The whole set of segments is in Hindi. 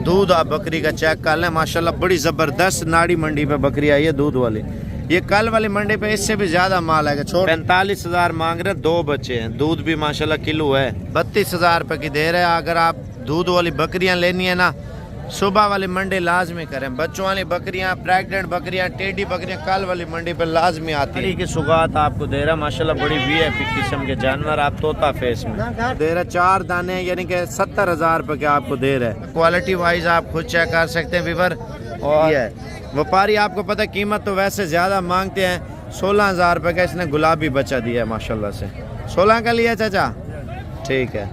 दूध आप बकरी का चेक कर लें, माशाल्लाह बड़ी ज़बरदस्त नाड़ी मंडी पे बकरी आई है दूध वाली। ये कल वाली मंडी पे इससे भी ज़्यादा माल है। 45,000 मांग रहे हैं, 2 बच्चे हैं, दूध भी माशाल्लाह किलो है। 32,000 रुपये की दे रहे हैं। अगर आप दूध वाली बकरियां लेनी है ना, सुबह वाली मंडी लाजमी करें। बच्चों वाली बकरियां, प्रेग्नेंट बकरियां, टेडी बकरियां कल वाली मंडी पे लाजमी आती है। की सुगात आपको दे रहा है माशाल्लाह, बड़ी VIP किस्म के जानवर आप तोता फेस में दे रहे। 4 दाने यानी कि 70,000 रुपये के आपको दे रहे हैं। क्वालिटी वाइज आप खुद चेक कर सकते हैं व्यूअर। और व्यापारी आपको पता है कीमत तो वैसे ज़्यादा मांगते हैं। 16,000 रुपये का इसने गुलाबी बच्चा दिया है माशाल्लाह से। 16 का लिया चाचा, ठीक है।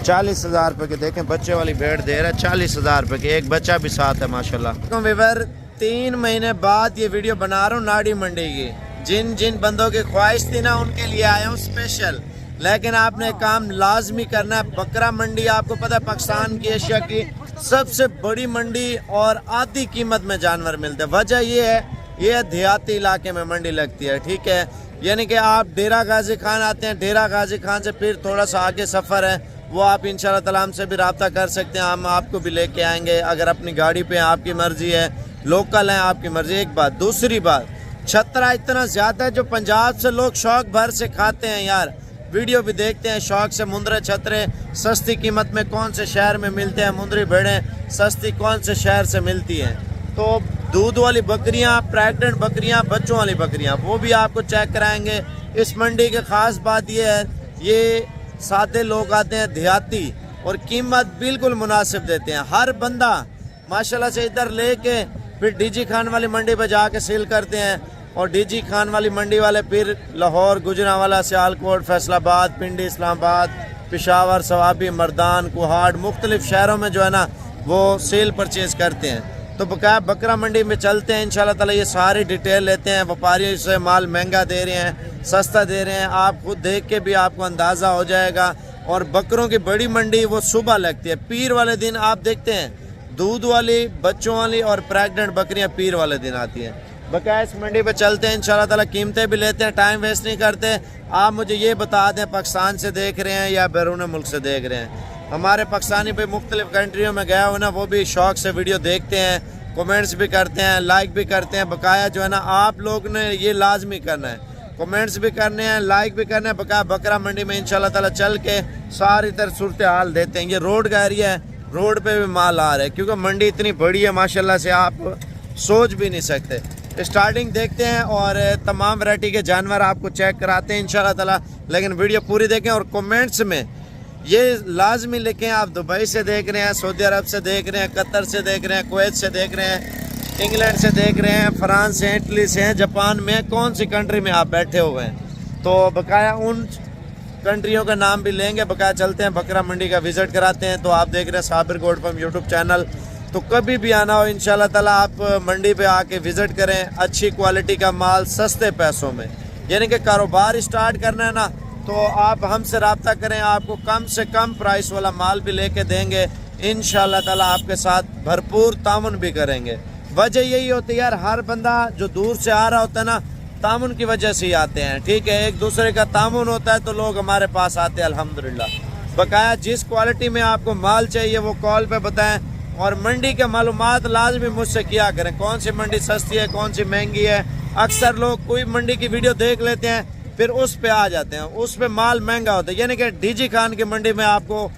40,000 रुपये के देखें बच्चे वाली भेड़ दे रहा है, 40,000 रुपये के, एक बच्चा भी साथ है माशाल्लाह। तो व्यूअर 3 महीने बाद ये वीडियो बना रहा हूँ नाड़ी मंडी की। जिन जिन बंदों की ख्वाहिश थी ना, उनके लिए आया हूँ स्पेशल। लेकिन आपने काम लाजमी करना है। बकरा मंडी आपको पता है पाकिस्तान की, एशिया की सबसे बड़ी मंडी और आधी कीमत में जानवर मिलते हैं। वजह ये है, ये देहाती इलाके में मंडी लगती है, ठीक है। यानी कि आप डेरा गाजी खान आते हैं, डेरा गाजी खान से फिर थोड़ा सा आगे सफ़र है, वो आप इंशाल्लाह ताला हमसे भी रब्ता कर सकते हैं। हम आपको भी लेके आएंगे अगर अपनी गाड़ी पे आपकी मर्ज़ी है, लोकल है आपकी मर्ज़ी। एक बात, दूसरी बात, छतरा इतना ज़्यादा है जो पंजाब से लोग शौक भर से खाते हैं यार, वीडियो भी देखते हैं शौक से। मुंदरे छतरे सस्ती कीमत में कौन से शहर में मिलते हैं, मुंदरी भेड़ें सस्ती कौन से शहर से मिलती हैं। तो दूध वाली बकरियां, प्रेग्नेंट बकरियां, बच्चों वाली बकरियां, वो भी आपको चेक कराएंगे। इस मंडी की ख़ास बात ये है, ये सादे लोग आते हैं देहाती और कीमत बिल्कुल मुनासिब देते हैं। हर बंदा माशाल्लाह से इधर लेके फिर डीजी खान वाली मंडी पे जाके सेल करते हैं, और डीजी खान वाली मंडी वाले फिर लाहौर, गुजरांवाला, सियालकोट, फैसलाबाद, पिंडी, इस्लामाबाद, पेशावर, सवाबी, मर्दान, कुहाड़, मुख्तलिफ शहरों में जो है ना वो सेल परचेज़ करते हैं। तो बकाया बकरा मंडी में चलते हैं इंशाल्लाह ताला, ये सारी डिटेल लेते हैं। व्यापारियों से माल महंगा दे रहे हैं, सस्ता दे रहे हैं, आप खुद देख के भी आपको अंदाज़ा हो जाएगा। और बकरों की बड़ी मंडी वो सुबह लगती है, पीर वाले दिन आप देखते हैं दूध वाली, बच्चों वाली और प्रेग्नेंट बकरियां पीर वाले दिन आती हैं। बकाया इस मंडी पे चलते हैं इंशाल्लाह ताला, कीमतें भी लेते हैं, टाइम वेस्ट नहीं करते। आप मुझे ये बता दें पाकिस्तान से देख रहे हैं या बैरून मुल्क से देख रहे हैं। हमारे पाकिस्तानी भाई मुख्तलिफ कंट्रियों में गया हो ना, वो भी शौक से वीडियो देखते हैं, कमेंट्स भी करते हैं, लाइक भी करते हैं। बकाया जो है ना आप लोग ने ये लाजमी करना है, कमेंट्स भी करने हैं, लाइक भी करने हैं। बकाया बकरा मंडी में इंशाल्लाह ताला चल के सारी तरह सूरत हाल देते हैं। ये रोड का एरिया है, रोड पे भी माल आ रहा है क्योंकि मंडी इतनी बड़ी है माशाल्लाह से, आप सोच भी नहीं सकते। स्टार्टिंग देखते हैं और तमाम वैरायटी के जानवर आपको चेक कराते हैं इंशाल्लाह ताला। लेकिन वीडियो पूरी देखें और कमेंट्स में ये लाजमी लिखें आप दुबई से देख रहे हैं, सऊदी अरब से देख रहे हैं, कतर से देख रहे हैं, कुवैत से देख रहे हैं, इंग्लैंड से देख रहे हैं, फ्रांस से, इटली से हैं, जापान में, कौन सी कंट्री में आप बैठे हुए हैं। तो बकाया उन कंट्रियों का नाम भी लेंगे। बकाया चलते हैं बकरा मंडी का विज़िट कराते हैं। तो आप देख रहे हैं Sabir gold form YouTube channel. तो कभी भी आना हो इंशाल्लाह ताला आप मंडी पे आके विज़िट करें। अच्छी क्वालिटी का माल सस्ते पैसों में, यानी कि कारोबार स्टार्ट करना है ना, तो आप हमसे रब्ता करें, आपको कम से कम प्राइस वाला माल भी लेके देंगे इंशाल्लाह ताला। आपके साथ भरपूर तामुन भी करेंगे। वजह यही होती है यार, हर बंदा जो दूर से आ रहा होता है ना, तामुन की वजह से ही आते हैं, ठीक है। एक दूसरे का तामुन होता है तो लोग हमारे पास आते हैं अल्हम्दुलिल्लाह। बकाया जिस क्वालिटी में आपको माल चाहिए वो कॉल पे बताएं, और मंडी के मालूमात लाजमी मुझसे किया करें, कौन सी मंडी सस्ती है, कौन सी महंगी है। अक्सर लोग कोई मंडी की वीडियो देख लेते हैं फिर उस पे आ जाते हैं, उस पे माल महंगा होता है। यानी कि डीजी खान की मंडी में आपको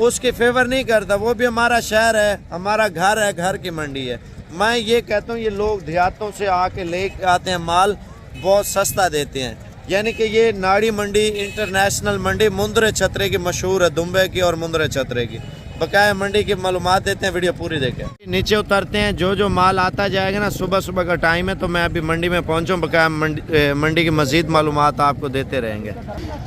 उसकी फेवर नहीं करता, वो भी हमारा शहर है, हमारा घर है, घर की मंडी है। मैं ये कहता हूँ ये लोग देहातों से आके ले आते हैं, माल बहुत सस्ता देते हैं। यानी कि ये नाड़ी मंडी इंटरनेशनल मंडी मुंदरे छतरे की मशहूर है, दुम्बे की और मुंदरे छतरे की। बकाया मंडी की मालूमात देते हैं, वीडियो पूरी देखें। नीचे उतरते हैं, जो जो माल आता जाएगा ना, सुबह सुबह का टाइम है तो मैं अभी मंडी में पहुंचूं। बकाया मंडी की मज़ीद मालूमात आपको देते रहेंगे।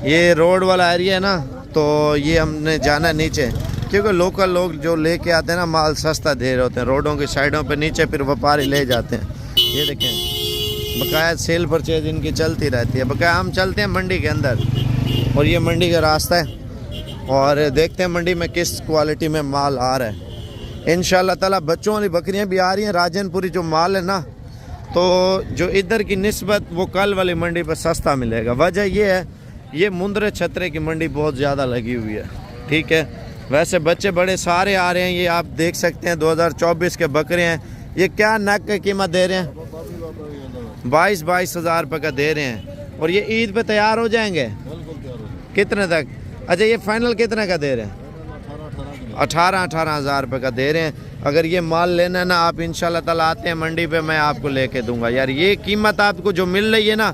ये रोड वाला एरिया है ना, तो ये हमने जाना है नीचे, क्योंकि लोकल लोग जो लेके आते हैं ना माल सस्ता दे रहे होते हैं। रोडों की साइडों पर नीचे फिर व्यापारी ले जाते हैं। ये देखें बकाया सेल परचेज इनकी चलती रहती है। बकाया हम चलते हैं मंडी के अंदर, और ये मंडी का रास्ता है, और देखते हैं मंडी में किस क्वालिटी में माल आ रहा है। इंशाल्लाह ताला बच्चों वाली बकरियां भी आ रही हैं। राजनपुरी जो माल है ना, तो जो इधर की निस्बत वो कल वाली मंडी पर सस्ता मिलेगा। वजह ये है, ये मुंदरे छतरे की मंडी बहुत ज़्यादा लगी हुई है, ठीक है। वैसे बच्चे बड़े सारे आ रहे हैं। ये आप देख सकते हैं 2024 के बकरे हैं। ये क्या नग की कीमत दे रहे हैं? 22 हज़ार रुपये का दे रहे हैं। और ये ईद पे तैयार हो जाएंगे कितने तक? अच्छा ये फाइनल कितने का दे रहे हैं? 18 हज़ार रुपये का दे रहे हैं। अगर ये माल लेना है ना आप इंशाल्लाह ताला आते हैं मंडी पे, मैं आपको लेके दूंगा। यार ये कीमत आपको जो मिल रही है ना,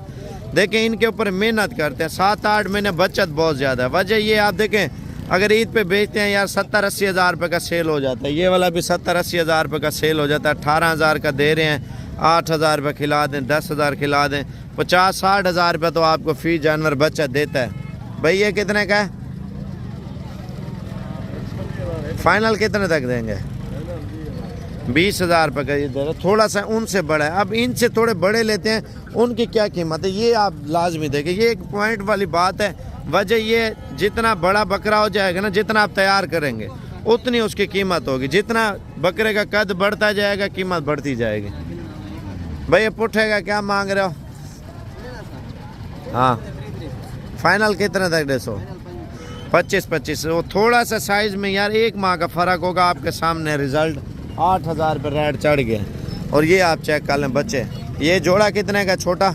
देखें इनके ऊपर मेहनत करते हैं, 7-8 महीने बचत बहुत ज़्यादा है। वजह ये आप देखें अगर ईद पे बेचते हैं यार 70-80 हज़ार रुपये का सेल हो जाता है। ये वाला भी 70-80 हज़ार रुपये का सेल हो जाता है। 18 हज़ार का दे रहे हैं, 8 हज़ार रुपये खिला दें, 10 हज़ार खिला दें, 50-60 हज़ार रुपये तो आपको फी जानवर बचत देता है। भाई ये कितने का है? फाइनल कितने तक देंगे? 20 हज़ार रुपये का ये दे रहे। थोड़ा सा उनसे बड़ा है, अब इनसे थोड़े बड़े लेते हैं, उनकी क्या कीमत है ये आप लाजमी देखें। ये एक पॉइंट वाली बात है। वजह ये जितना बड़ा बकरा हो जाएगा ना, जितना आप तैयार करेंगे उतनी उसकी कीमत होगी। जितना बकरे का कद बढ़ता जाएगा कीमत बढ़ती जाएगी। भैया पुठे का क्या मांग रहे हो? हाँ फाइनल कितने तक? 25 वो थोड़ा सा साइज में यार 1 माह का फ़र्क होगा। आपके सामने रिज़ल्ट 8 हज़ार रुपये रेट चढ़ गया। और ये आप चेक कर लें बच्चे। ये जोड़ा कितने का छोटा?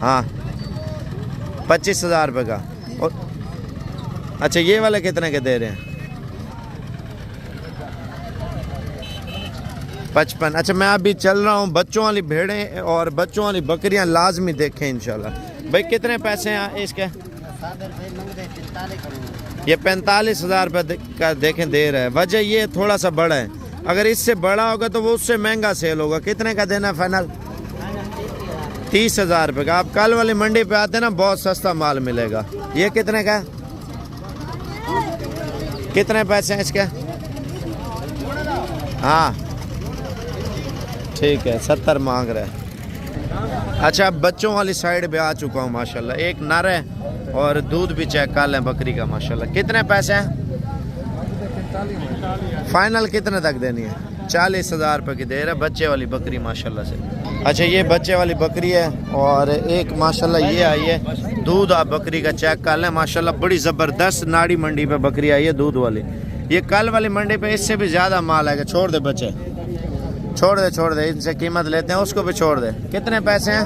हाँ 25 हज़ार रुपये का। और अच्छा ये वाले कितने के दे रहे हैं? 55। अच्छा मैं अभी चल रहा हूँ। बच्चों वाली भेड़ें और बच्चों वाली बकरियाँ लाजमी देखें इंशाल्लाह। भाई कितने पैसे हैं इसके? ये 45 हज़ार रुपये का देखें दे रहा है। वजह ये थोड़ा सा बड़ा है, अगर इससे बड़ा होगा तो वो उससे महंगा सेल होगा। कितने का देना फाइनल? 30 हज़ार रुपये का। आप कल वाली मंडी पे आते ना बहुत सस्ता माल मिलेगा। ये कितने का? कितने पैसे हैं इसके? हाँ ठीक है 70 मांग रहे हैं। अच्छा बच्चों वाली साइड पे आ चुका हूँ माशाल्लाह। एक नर है और दूध भी चेक कर लें बकरी का माशाल्लाह। कितने पैसे हैं? फाइनल कितने तक देनी है? 40 हज़ार रुपये की दे रहा है बच्चे वाली बकरी माशाल्लाह से। अच्छा ये बच्चे वाली बकरी है और एक माशाल्लाह ये आई है। दूध आप बकरी का चेक कर लें माशाल्लाह, बड़ी ज़बरदस्त नाड़ी मंडी पे बकरी आई है दूध वाली। ये कल वाली मंडी पे इससे भी ज़्यादा माल आएगा। छोड़ दे बच्चे, छोड़ दे, इनसे कीमत लेते हैं, उसको भी छोड़ दे। कितने पैसे हैं?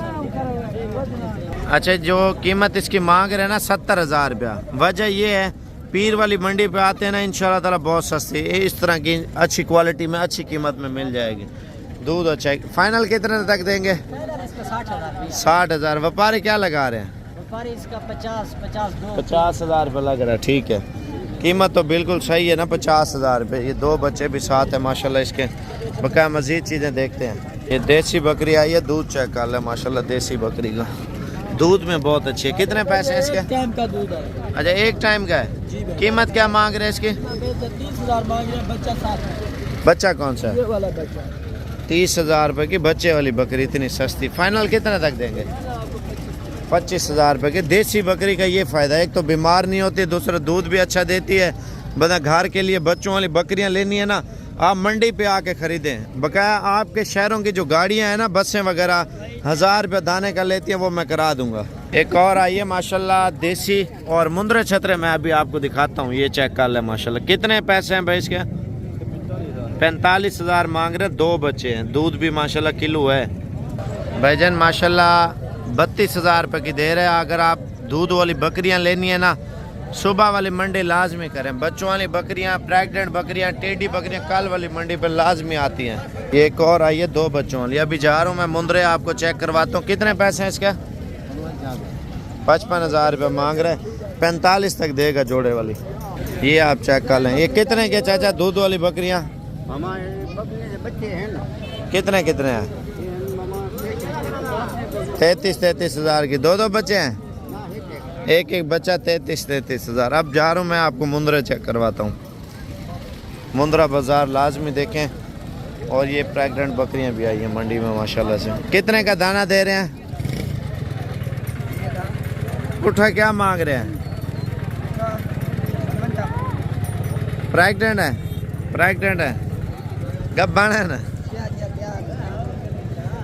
अच्छा जो कीमत इसकी मांग रहे हैं ना 70 हज़ार रुपया। वजह ये है पीर वाली मंडी पे आते हैं ना इंशाल्लाह ताला बहुत सस्ती इस तरह की अच्छी क्वालिटी में अच्छी कीमत में मिल जाएगी। दूध अच्छा है। फाइनल कितने तक देंगे? 60 हज़ार। व्यापारी क्या लगा रहे हैं? व्यापारी इसका 50 हज़ार रुपये लग रहा है। ठीक है कीमत तो बिल्कुल सही है ना 50 हज़ार रुपये। ये 2 बच्चे भी साथ है माशाल्लाह इसके। बकाया मज़ीद चीज़ें देखते हैं। ये देसी बकरी आई है, दूध चेक कर ले माशाल्लाह देसी बकरी का दूध में बहुत अच्छी है। कितने पैसे हैं इसके? टाइम का दूध है। अच्छा एक टाइम का है। कीमत क्या मांग रहे हैं इसकी? 30 हज़ार मांग रहे हैं। बच्चा साथ है। बच्चा कौन सा? ये वाला बच्चा 30 हज़ार रुपये की बच्चे वाली बकरी इतनी सस्ती। फाइनल कितने तक देंगे? 25 हज़ार रुपये की। देसी बकरी का ये फ़ायदा है, एक तो बीमार नहीं होती, दूसरा दूध भी अच्छा देती है। बता घर के लिए बच्चों वाली बकरियां लेनी है ना, आप मंडी पे आके ख़रीदें। बकाया आपके शहरों की जो गाड़ियां हैं ना, बसें वगैरह 1000 रुपये दाने का लेती हैं, वो मैं करा दूंगा। एक और आई है माशाल्लाह देसी और मुंदरे छतरे मैं अभी आपको दिखाता हूँ। ये चेक कर ले माशाल्लाह। कितने पैसे हैं भाई इसके? 45 हज़ार मांग रहे। 2 बच्चे हैं, दूध भी माशाल्लाह किलो है। भाईजान माशाल्लाह 32 हज़ार रुपये की दे रहे हैं। अगर आप दूध वाली बकरियां लेनी है ना, सुबह वाली मंडी लाजमी करें। बच्चों वाली बकरियां, प्रेग्नेंट बकरियां, टेडी बकरियां कल वाली मंडी पर लाजमी आती हैं। ये एक और आई है 2 बच्चों वाली। अभी जा रहा हूँ मैं मुंदरे, आपको चेक करवाता हूँ। कितने पैसे हैं इसका? 55 हज़ार रुपये मांग रहे। 45 तक देगा जोड़े वाली। ये आप चेक कर लें। ये कितने के चाचा दूध वाली बकरियाँ? बच्चे हैं ना। कितने हैं? 33 हज़ार की। 2 बच्चे हैं, एक बच्चा 33 हज़ार। अब जा रहा हूँ मैं आपको मुंदरा चेक करवाता हूँ। मुंदरा बाज़ार लाजमी देखें। और ये प्रेग्नेंट बकरियाँ भी आई हैं मंडी में माशाल्लाह से। कितने का दाना दे रहे हैं? पुट्ठा क्या मांग रहे हैं? प्रेग्नेंट है गब्बान है ना।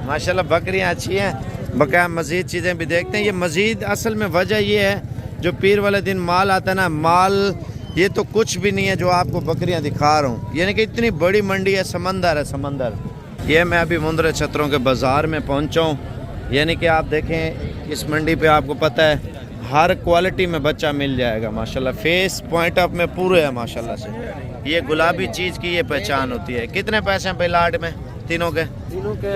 माशाल्लाह बकरियाँ अच्छी हैं। बकाया मज़ीद चीज़ें भी देखते हैं। ये मज़ीद असल में वजह ये है जो पीर वाले दिन माल आता है ना, माल ये तो कुछ भी नहीं है जो आपको बकरियां दिखा रहा हूँ, यानी कि इतनी बड़ी मंडी है, समंदर है समंदर। ये मैं अभी मुंद्रे छतरों के बाज़ार में पहुँचा हूँ, यानी कि आप देखें इस मंडी पे आपको पता है हर क्वालिटी में बच्चा मिल जाएगा माशाल्लाह। फेस पॉइंट अप में पूरे है माशाल्लाह से। ये गुलाबी चीज़ की ये पहचान होती है। कितने पैसे हैं भाई लाट में तीनों के? तीनों के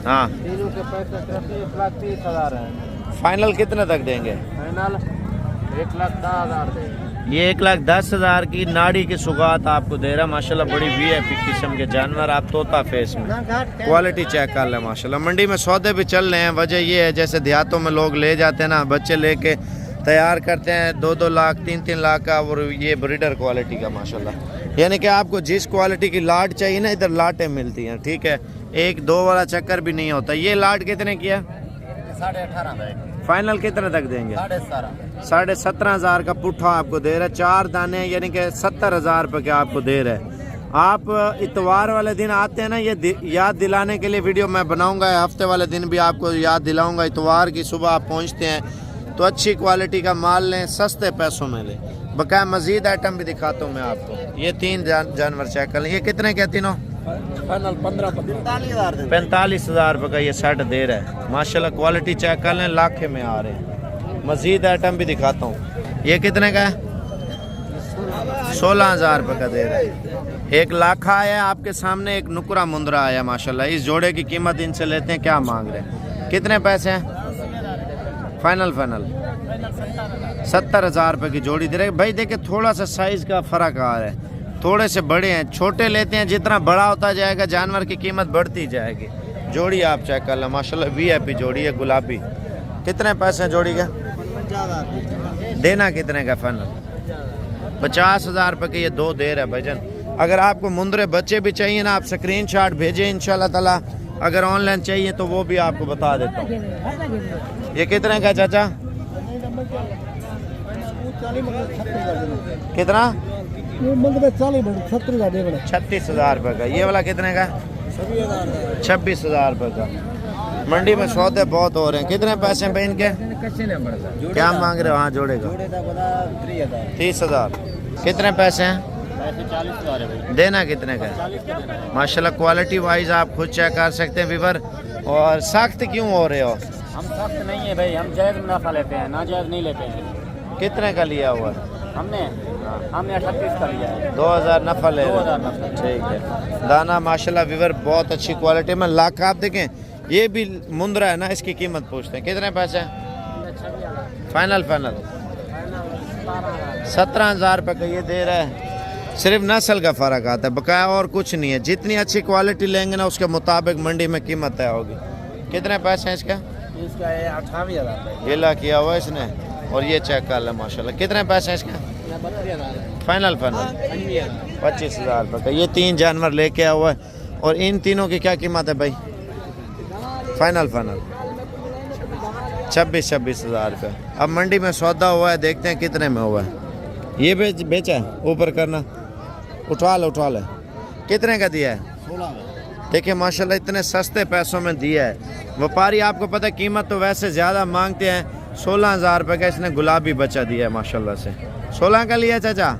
हाँ, तीनों के पैसे 1,30,000 है। फाइनल कितने तक देंगे? फाइनल 1,10,000 देंगे। ये 1,10,000 की नाड़ी की सुगात आपको दे रहा है माशाल्लाह। बड़ी VIP किस्म के जानवर, आप तोता फेस में क्वालिटी चेक कर लें माशाल्लाह। मंडी में सौदे भी चल रहे हैं। वजह ये है जैसे देहातों में लोग ले जाते हैं ना, बच्चे लेके तैयार करते हैं 2-2 लाख 3-3 लाख का, और ये ब्रीडर क्वालिटी का माशाल्लाह। यानी कि आपको जिस क्वालिटी की लाट चाहिए ना, इधर लाटें मिलती हैं, ठीक है। 1-2 वाला चक्कर भी नहीं होता। ये लाट कितने की है? 18,500। फाइनल कितने तक देंगे? 17,500 का पुट्ठा आपको दे रहा है। 4 दाने यानी कि 70,000 रुपये के आपको दे रहा है। आप इतवार वाले दिन आते हैं ना, ये याद दिलाने के लिए वीडियो मैं बनाऊंगा। हफ्ते वाले दिन भी आपको याद दिलाऊंगा। इतवार की सुबह आप पहुंचते हैं तो अच्छी क्वालिटी का माल लें, सस्ते पैसों में लें। बकाया मजीद आइटम भी दिखाता हूँ मैं आपको। ये 3 जानवर चेक कर लें। ये कितने के तीनों? फाइनल 45,000 45,000 रुपये का ये सेट दे रहा है माशाल्लाह। क्वालिटी चेक कर लें, लाखे में आ रहे हैं। मजीद आइटम भी दिखाता हूँ। ये कितने का है? 16,000 रुपये का दे रहा है। 1 लाख आया आपके सामने, एक नुकरा मुंद्रा आया माशाल्लाह। इस जोड़े की कीमत इनसे लेते हैं, क्या मांग रहे हैं? कितने पैसे हैं? फाइनल 70,000 रुपये की जोड़ी दे रहे भाई। देखिए थोड़ा सा साइज का फ़र्क आ रहा है, थोड़े से बड़े हैं। छोटे लेते हैं, जितना बड़ा होता जाएगा जानवर की कीमत बढ़ती जाएगी। जोड़ी आप चेक कर लें माशाल्लाह, VIP जोड़ी है गुलाबी। कितने पैसे हैं जोड़ी का? देना कितने का फाइनल? 50,000 रुपये के ये 2 दे रहे हैं भाईजान। अगर आपको मुंद्रे बच्चे भी चाहिए ना, आप स्क्रीनशॉट भेजें इंशाल्लाह ताला। अगर ऑनलाइन चाहिए तो वो भी आपको बता देता हूँ। ये कितने का चाचा? कितना? 36,000 रुपये का। ये वाला कितने का? 26,000 रुपये का। मंडी में सौदे बहुत हो रहे हैं। कितने पैसे हैं भाई इनके? क्या मांग रहे हो? हाँ जोड़े का 30,000। कितने पैसे हैं? 40,000 देना कितने का? माशाल्लाह क्वालिटी वाइज आप खुद चेक कर सकते हैं व्यूअर। और सख्त क्यों हो रहे हो? हम सख्त नहीं है भाई, हम जायज मुनाफा लेते हैं, ना जायज नहीं लेते हैं। कितने का लिया हुआ है? हमने 38 का लिया है। 2,000 नफा ले। 2,000 नफा। ठीक है। दाना माशाल्लाह व्यूअर बहुत अच्छी क्वालिटी में। लाख आप देखें, ये भी मुंद्रा है ना, इसकी कीमत पूछते हैं। कितने पैसे हैं? फाइनल 17,000 रुपये का ये दे रहा है। सिर्फ नस्ल का फ़र्क आता है, बकाया और कुछ नहीं है। जितनी अच्छी क्वालिटी लेंगे ना, उसके मुताबिक मंडी में कीमत तय होगी। कितने पैसे हैं इसका? इसका 28,000। ये ला किया हुआ इसने। और ये चेक कर ले माशाल्लाह। कितने पैसे हैं इसका? फाइनल 25,000 रुपये का। ये 3 जानवर लेके आया हुआ है। और इन तीनों की क्या कीमत है भाई? फाइनल 26,000 रुपये। अब मंडी में सौदा हुआ है, देखते हैं कितने में हुआ है। ये बेचा है? ऊपर करना, उठा ले। कितने का दिया है? 16। देखिए माशाल्लाह इतने सस्ते पैसों में दिया है। व्यापारी आपको पता है कीमत तो वैसे ज़्यादा मांगते हैं। 16,000 रुपये का इसने गुलाबी बच्चा दिया है माशाल्लाह से। 16 का लिया चाचा?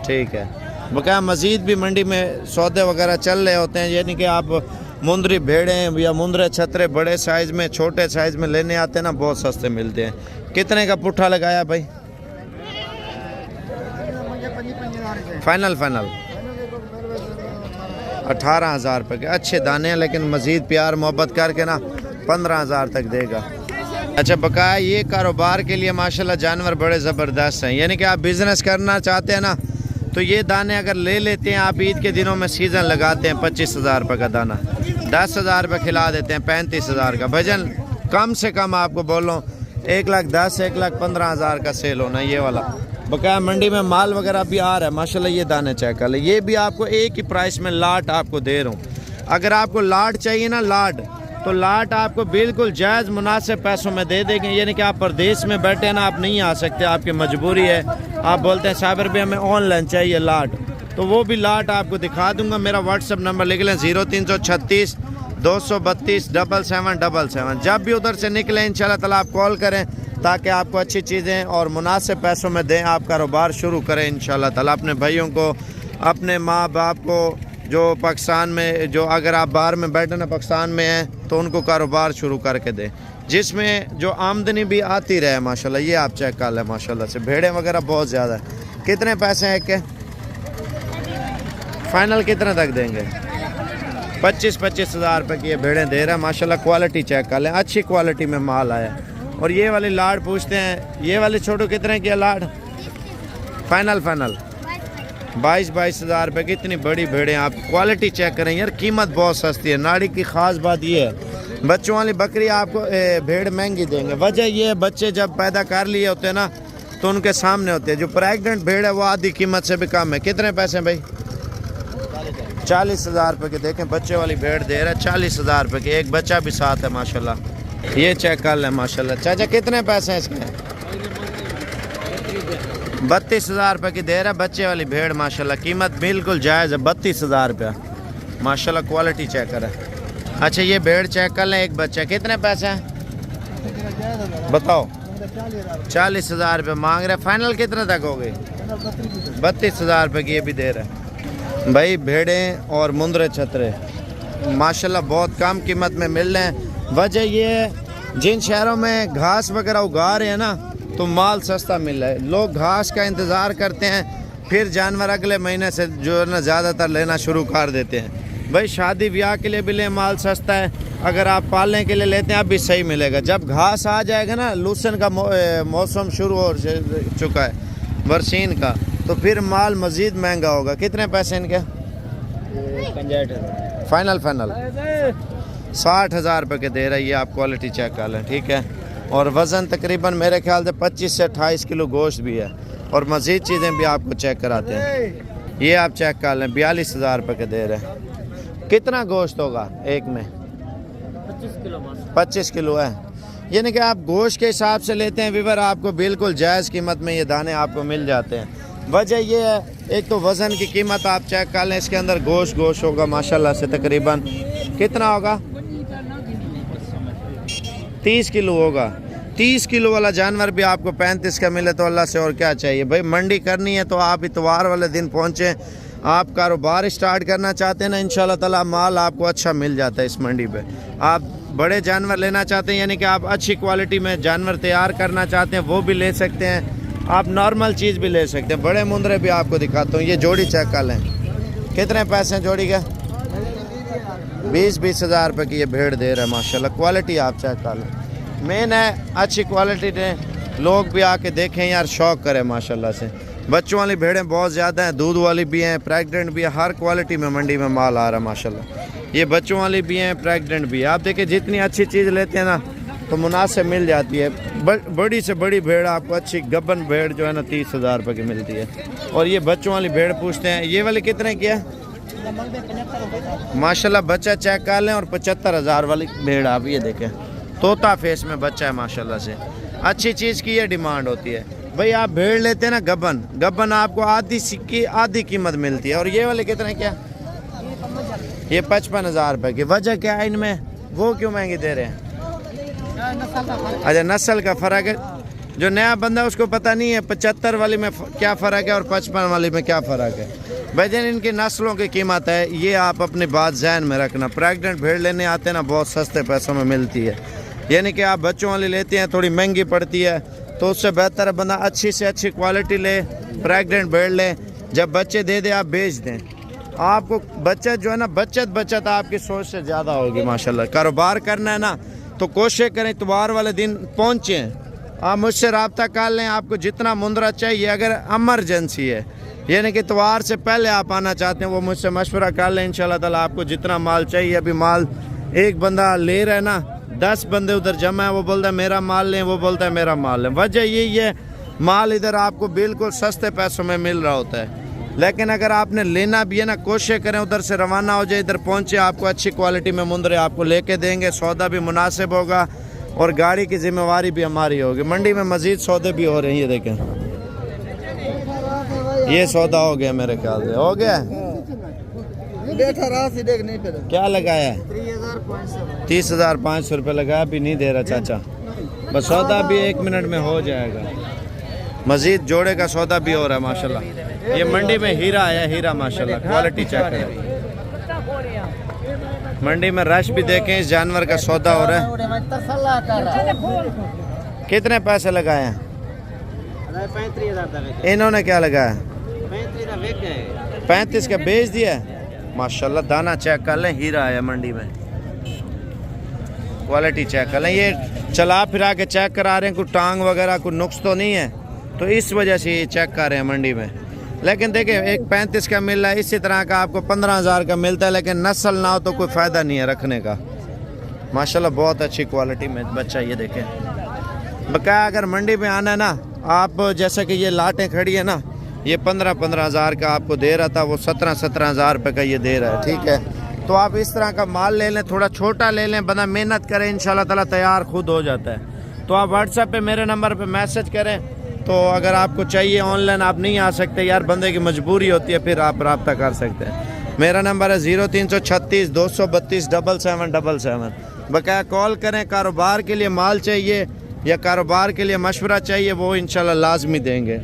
ठीक है। बकाया मज़ीद भी मंडी में सौदे वगैरह चल रहे होते हैं, यानी कि आप मुंदरी भेड़ें या मुंदरे छतरे बड़े साइज़ में छोटे साइज़ में लेने आते हैं ना, बहुत सस्ते मिलते हैं। कितने का पुट्ठा लगाया भाई? फाइनल 18,000 रुपये के। अच्छे दाने हैं, लेकिन मज़ीद प्यार मोहब्बत करके ना 15,000 तक देगा। अच्छा बकाया ये कारोबार के लिए माशाल्लाह जानवर बड़े ज़बरदस्त हैं। यानी कि आप बिज़नेस करना चाहते हैं ना, तो ये दाने अगर ले लेते हैं आप, ईद के दिनों में सीज़न लगाते हैं 25,000 रुपये का दाना, 10,000 रुपये खिला देते हैं, 35,000 का। भजन कम से कम आपको बोलो 1,10,000 1,15,000 का सेल होना ये वाला। बकाया मंडी में माल वगैरह भी आ रहा है माशाल्लाह। ये दाने चेक कर ले, ये भी आपको एक ही प्राइस में लाट आपको दे रहा हूँ। अगर आपको लाट चाहिए ना, लाट, तो लाट आपको बिल्कुल जायज़ मुनासिब पैसों में दे देंगे। यानी कि आप प्रदेश में बैठे हैं ना, आप नहीं आ सकते, आपकी मजबूरी है, आप बोलते हैं साबिर भाई हमें ऑनलाइन चाहिए लाट, तो वो भी लाट आपको दिखा दूंगा। मेरा व्हाट्सअप नंबर लिख लें 0336 232 7777। जब भी उधर से निकले इंशाल्लाह ताला आप कॉल करें, ताकि आपको अच्छी चीज़ें और मुनासिब पैसों में दें, आप कारोबार शुरू करें इंशाल्लाह ताला। अपने भाइयों को, अपने माँ बाप को जो पाकिस्तान में, जो अगर आप बाहर में बैठे ना पाकिस्तान में हैं, तो उनको कारोबार शुरू करके दें जिसमें जो आमदनी भी आती रहे माशाल्लाह। ये आप चेक कर लें माशाल्लाह से, भेड़ें वगैरह बहुत ज़्यादा है। कितने पैसे हैं के? फाइनल कितने तक देंगे? 25-25 हज़ार रुपये की ये भेड़ें दे रहे हैं माशाल्लाह। क्वालिटी चेक कर लें, अच्छी क्वालिटी में माल आया। और ये वाली लाड पूछते हैं, ये वाली छोटू कितने की है लाड? फाइनल 22 हज़ार रुपये की इतनी बड़ी भेड़ें। आप क्वालिटी चेक करें यार, कीमत बहुत सस्ती है। नाड़ी की ख़ास बात ये है, बच्चों वाली बकरी आपको भेड़ महंगी देंगे। वजह ये है, बच्चे जब पैदा कर लिए होते हैं ना तो उनके सामने होते हैं। जो प्रेग्नेंट भेड़ है वो आधी कीमत से भी कम है। कितने पैसे हैं भाई? 40 हज़ार रुपये के। देखें बच्चे वाली भेड़ दे रहा है 40 हज़ार रुपये के, एक बच्चा भी साथ है माशाल्लाह। ये चेक कर लें माशाल्लाह। चाचा कितने पैसे हैं इसके? 32 हज़ार रुपये की दे रहा है बच्चे वाली भेड़ माशाल्लाह। कीमत बिल्कुल जायज़ है, 32 हज़ार रुपया माशाल्लाह। क्वालिटी चेक करें। अच्छा ये भेड़ चेक कर लें, एक बच्चा। कितने पैसे हैं बताओ? 40 हज़ार रुपये मांग रहे। फाइनल कितने तक हो गई? 32 हज़ार रुपये की ये भी दे रहे हैं भाई। भेड़ें और मुंदरे छतरे माशाल्लाह बहुत कम कीमत में मिल रहे हैं। वजह ये है, जिन शहरों में घास वगैरह उगा रहे हैं ना तो माल सस्ता मिल रहा है। लोग घास का इंतज़ार करते हैं, फिर जानवर अगले महीने से जो है ना ज़्यादातर लेना शुरू कर देते हैं। भाई शादी ब्याह के लिए भी लें, माल सस्ता है। अगर आप पालने के लिए लेते हैं अब भी सही मिलेगा। जब घास आ जाएगा ना, लूसन का मौसम शुरू हो चुका है, बरसीन का, तो फिर माल मज़ीद महंगा होगा। कितने पैसे इनके? 65 फाइनल 60 हज़ार रुपये के दे रही है। आप क्वालिटी चेक कर लें, ठीक है। और वज़न तकरीबन मेरे ख्याल से 25 से 28 किलो गोश्त भी है। और मज़ीद चीज़ें भी आपको चेक कराते हैं। ये आप चेक कर लें, 42 हज़ार रुपये के दे रहे हैं। कितना गोश्त होगा एक में? 25 किलो है। यानी कि आप गोश्त के हिसाब से लेते हैं वीवर, आपको बिल्कुल जायज़ कीमत में ये दाने आपको मिल जाते हैं। वजह ये है, एक तो वज़न की कीमत आप चेक कर लें, इसके अंदर गोश्त होगा माशाल्लाह से। तकरीबन कितना होगा? 30 किलो होगा। 30 किलो वाला जानवर भी आपको 35 का मिले तो अल्लाह से और क्या चाहिए भाई। मंडी करनी है तो आप इतवार वाले दिन पहुँचें। आप कारोबार स्टार्ट करना चाहते हैं ना, इंशाल्लाह ताला माल आपको अच्छा मिल जाता है इस मंडी पे। आप बड़े जानवर लेना चाहते हैं, यानी कि आप अच्छी क्वालिटी में जानवर तैयार करना चाहते हैं, वो भी ले सकते हैं। आप नॉर्मल चीज़ भी ले सकते हैं। बड़े मुंदरे भी आपको दिखाता हूँ। ये जोड़ी चेक कर लें, कितने पैसे हैं जोड़ी के? 20 हज़ार रुपये की ये भेड़ दे रहा है माशाल्लाह। क्वालिटी आप चेक कर लें। मेन है अच्छी क्वालिटी दें, लोग भी आके देखें यार, शौक़ करें माशाल्लाह से। बच्चों वाली भेड़ें बहुत ज़्यादा हैं, दूध वाली भी हैं, प्रेग्नेंट भी है। हर क्वालिटी में मंडी में माल आ रहा है माशाल्लाह। ये बच्चों वाली भी हैं, प्रेग्नेंट भी है। आप देखिए जितनी अच्छी चीज़ लेते हैं ना तो मुनासिब मिल जाती है। बड़ी से बड़ी भेड़ आपको अच्छी गब्बन भेड़ जो है ना 30 हज़ार रुपये की मिलती है। और ये बच्चों वाली भेड़ पूछते हैं, ये वाली कितने की है? माशाल्लाह बच्चा चेक कर लें। और 75 हज़ार वाली भेड़ आप ये देखें, तोता फेस में बच्चा है माशाल्लाह से। अच्छी चीज़ की ये डिमांड होती है भाई। आप भेड़ लेते हैं ना गब्बन आपको आधी कीमत मिलती है। और ये वाले कितने क्या? ये 55 हज़ार रुपये की। वजह क्या है इनमें, वो क्यों महंगी दे रहे हैं? अच्छा नस्ल का फ़र्क है। जो नया बंदा उसको पता नहीं है 75 वाली में क्या फ़र्क है और 55 वाली में क्या फ़र्क है। भाई जिन इनकी नस्लों की कीमत है, ये आप अपनी बात ज़हन में रखना। प्रेग्नेंट भेड़ लेने आते हैं ना, बहुत सस्ते पैसों में मिलती है। यानी कि आप बच्चों वाली लेते हैं, थोड़ी महंगी पड़ती है, तो उससे बेहतर है बंदा अच्छी से अच्छी क्वालिटी ले, प्रेग्नेंट भेड़ ले। जब बच्चे दे दे आप बेच दें, आपको बचत जो है ना, बचत आपकी सोच से ज़्यादा होगी माशाल्लाह। कारोबार करना है ना तो कोशिश करें इतवार वाले दिन पहुँचें। आप मुझसे रब्ता कर लें, आपको जितना मुंदरा चाहिए। अगर एमरजेंसी है, यानी कि इतवार से पहले आप आना चाहते हैं, वो मुझसे मशवरा कर लें। इंशाल्लाह ताला आपको जितना माल चाहिए। अभी माल एक बंदा ले रहा है ना, 10 बंदे उधर जमा है, वो बोलता है मेरा माल लें, वो बोलता है मेरा माल लें। वजह यही है, माल इधर आपको बिल्कुल सस्ते पैसों में मिल रहा होता है। लेकिन अगर आपने लेना भी है ना, कोशिश करें उधर से रवाना हो जाए, इधर पहुँचे, आपको अच्छी क्वालिटी में मुंदरे आपको लेके देंगे। सौदा भी मुनासिब होगा और गाड़ी की जिम्मेवारी भी हमारी होगी। मंडी में मज़ीद सौदे भी हो रहे हैं। ये देखें, ये सौदा हो गया, मेरे ख्याल से हो गया। क्या लगाया है? 30,500 रुपये लगाया, भी नहीं दे रहा चाचा। बस सौदा भी 1 मिनट में हो जाएगा। मजीद जोड़े का सौदा भी हो रहा है माशाल्लाह। ये मंडी में हीरा आया, हीरा माशाल्लाह, क्वालिटी चेक करें। मंडी में रश भी देखें, इस जानवर का सौदा हो रहा है। कितने पैसे लगाए हैं? 35,000 इन्होंने क्या लगाया? 35 का बेच दिया। माशाल्लाह दाना चेक कर लें, हीरा आया मंडी में, क्वालिटी चेक कर लें। ये चला फिरा के चेक करा रहे हैं, कोई टांग वगैरह कोई नुक्स तो नहीं है, तो इस वजह से ये चेक कर रहे हैं मंडी में। लेकिन देखिए एक 35 का मिल रहा है, इसी तरह का आपको 15,000 का मिलता है, लेकिन नस्ल ना हो तो कोई फ़ायदा नहीं है रखने का। माशाल्लाह बहुत अच्छी क्वालिटी में बच्चा, ये देखें। बकाया अगर मंडी में आना है ना आप, जैसे कि ये लाटें खड़ी है ना, ये 15,000 का आपको दे रहा था, वो 17,000 रुपये का ये दे रहा है, ठीक है। तो आप इस तरह का माल ले लें, थोड़ा छोटा ले लें, बंदा मेहनत करें, इंशाल्लाह ताला तैयार खुद हो जाता है। तो आप व्हाट्सएप पे मेरे नंबर पे मैसेज करें, तो अगर आपको चाहिए ऑनलाइन आप नहीं आ सकते यार, बंदे की मजबूरी होती है, फिर आप रब्ता कर सकते हैं। मेरा नंबर है 0336 232 7777। बकाया कॉल करें, कारोबार के लिए माल चाहिए या कारोबार के लिए मशवरा चाहिए, वो इंशाल्लाह लाजमी देंगे।